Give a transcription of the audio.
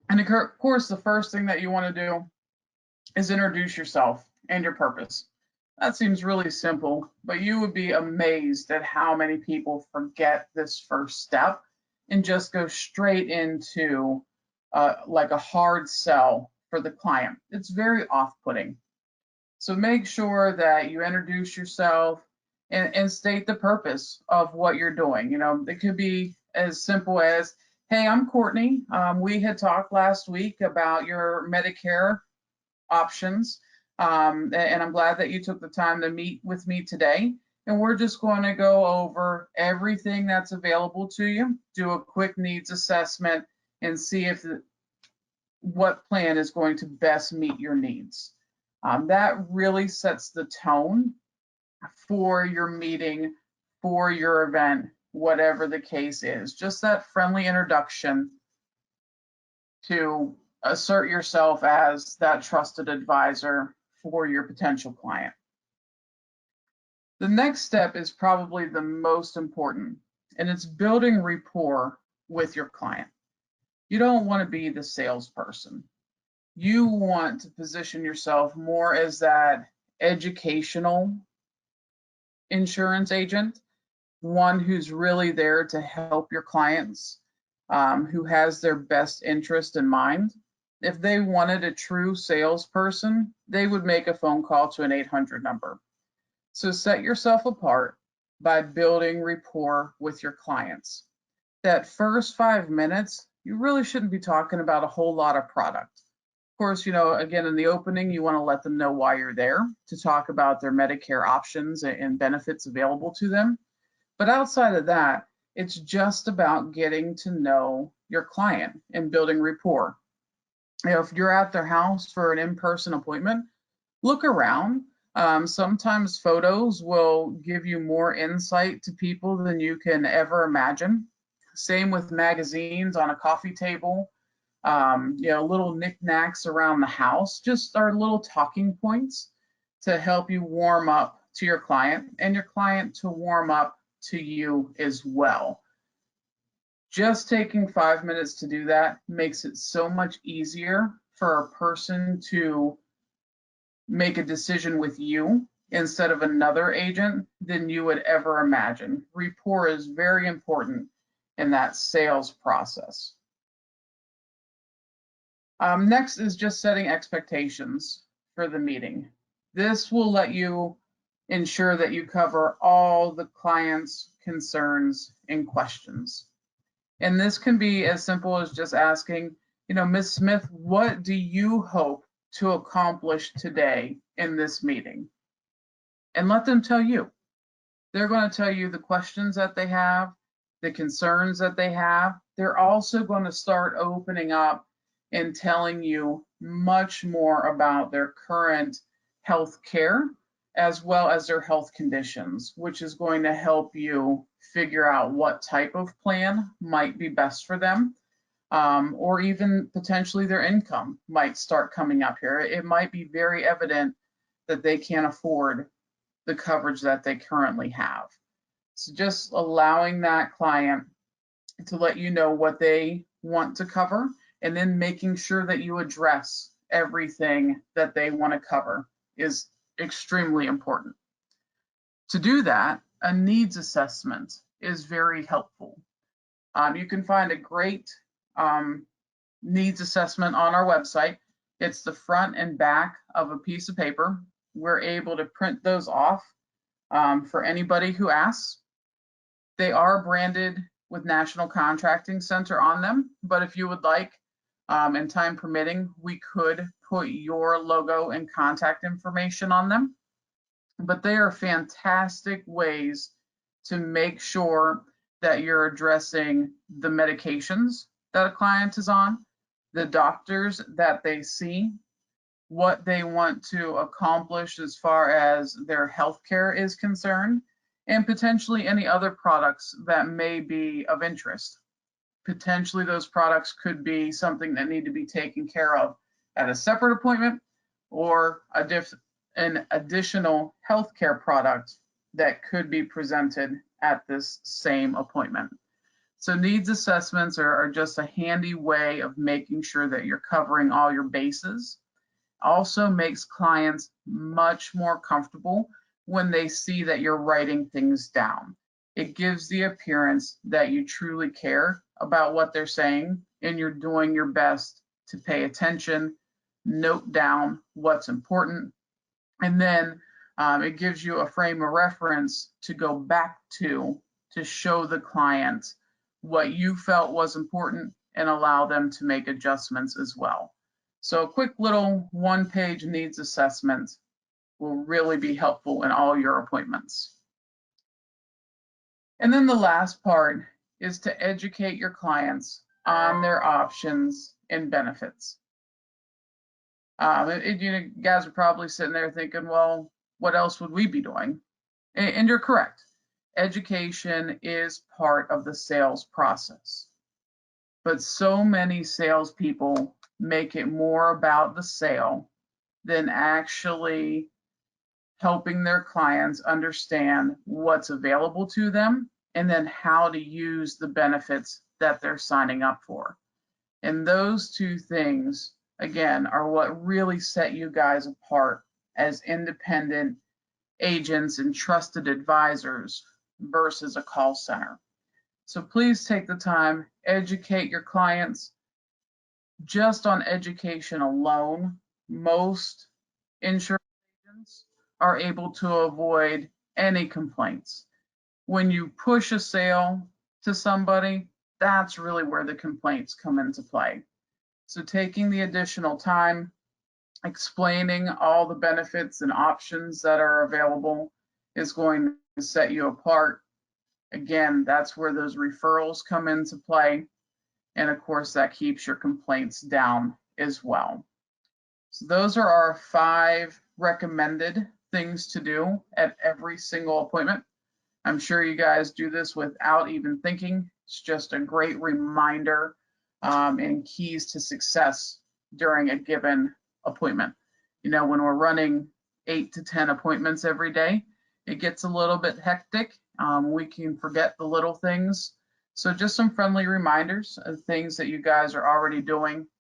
And of course, the first thing that you want to do is introduce yourself and your purpose. That seems really simple, but you would be amazed at how many people forget this first step and just go straight into like a hard sell for the client. It's very off-putting. So make sure that you introduce yourself and state the purpose of what you're doing. You know, it could be as simple as, hey, I'm Courtney. We had talked last week about your Medicare options. And I'm glad that you took the time to meet with me today. And we're just going to go over everything that's available to you, do a quick needs assessment, and see if what plan is going to best meet your needs. That really sets the tone for your meeting, for your event, whatever the case is. Just that friendly introduction to assert yourself as that trusted advisor for your potential client. The next step is probably the most important, and it's building rapport with your client. You don't want to be the salesperson. You want to position yourself more as that educational insurance agent, one who's really there to help your clients, who has their best interest in mind. If they wanted a true salesperson, they would make a phone call to an 800 number. So set yourself apart by building rapport with your clients. That first 5 minutes, you really shouldn't be talking about a whole lot of product. Of course, you know, again, in the opening, you want to let them know why you're there, to talk about their Medicare options and benefits available to them. But outside of that, it's just about getting to know your client and building rapport. You know, if you're at their house for an in-person appointment, look around. Sometimes photos will give you more insight to people than you can ever imagine. Same with magazines on a coffee table, you know, little knickknacks around the house, just our little talking points to help you warm up to your client and your client to warm up to you as well. Just taking 5 minutes to do that makes it so much easier for a person to make a decision with you instead of another agent than you would ever imagine. Rapport is very important in that sales process. Next is just setting expectations for the meeting. This will let you ensure that you cover all the client's concerns and questions. And this can be as simple as just asking, you know, Ms. Smith, what do you hope to accomplish today in this meeting? And let them tell you. They're going to tell you the questions that they have, the concerns that they have. They're also going to start opening up and telling you much more about their current health care as well as their health conditions, which is going to help you figure out what type of plan might be best for them, or even potentially their income might start coming up here. It might be very evident that they can't afford the coverage that they currently have. So just allowing that client to let you know what they want to cover, and then making sure that you address everything that they want to cover is extremely important. To do that, a needs assessment is very helpful. You can find a great needs assessment on our website. It's the front and back of a piece of paper. We're able to print those off for anybody who asks. They are branded with National Contracting Center on them, but if you would like, and time permitting, we could put your logo and contact information on them. But they are fantastic ways to make sure that you're addressing the medications that a client is on, the doctors that they see, what they want to accomplish as far as their healthcare is concerned, and potentially any other products that may be of interest. Potentially those products could be something that need to be taken care of at a separate appointment, or an additional healthcare product that could be presented at this same appointment. So needs assessments are just a handy way of making sure that you're covering all your bases. Also makes clients much more comfortable when they see that you're writing things down. It gives the appearance that you truly care about what they're saying and you're doing your best to pay attention, note down what's important, and then it gives you a frame of reference to go back to show the client what you felt was important and allow them to make adjustments as well. So a quick little one-page needs assessment will really be helpful in all your appointments. And then the last part is to educate your clients on their options and benefits. You guys are probably sitting there thinking, well, what else would we be doing? And you're correct. Education is part of the sales process. But so many salespeople make it more about the sale than actually helping their clients understand what's available to them and then how to use the benefits that they're signing up for. And those two things, again, are what really set you guys apart as independent agents and trusted advisors versus a call center. So please take the time, educate your clients. Just on education alone, most insurance agents are able to avoid any complaints. When you push a sale to somebody, that's really where the complaints come into play. So taking the additional time, explaining all the benefits and options that are available is going to set you apart. Again, that's where those referrals come into play. And of course, that keeps your complaints down as well. So those are our 5 recommended things to do at every single appointment. I'm sure you guys do this without even thinking. It's just a great reminder and keys to success during a given appointment. You know, when we're running 8 to 10 appointments every day, it gets a little bit hectic. We can forget the little things. So just some friendly reminders of things that you guys are already doing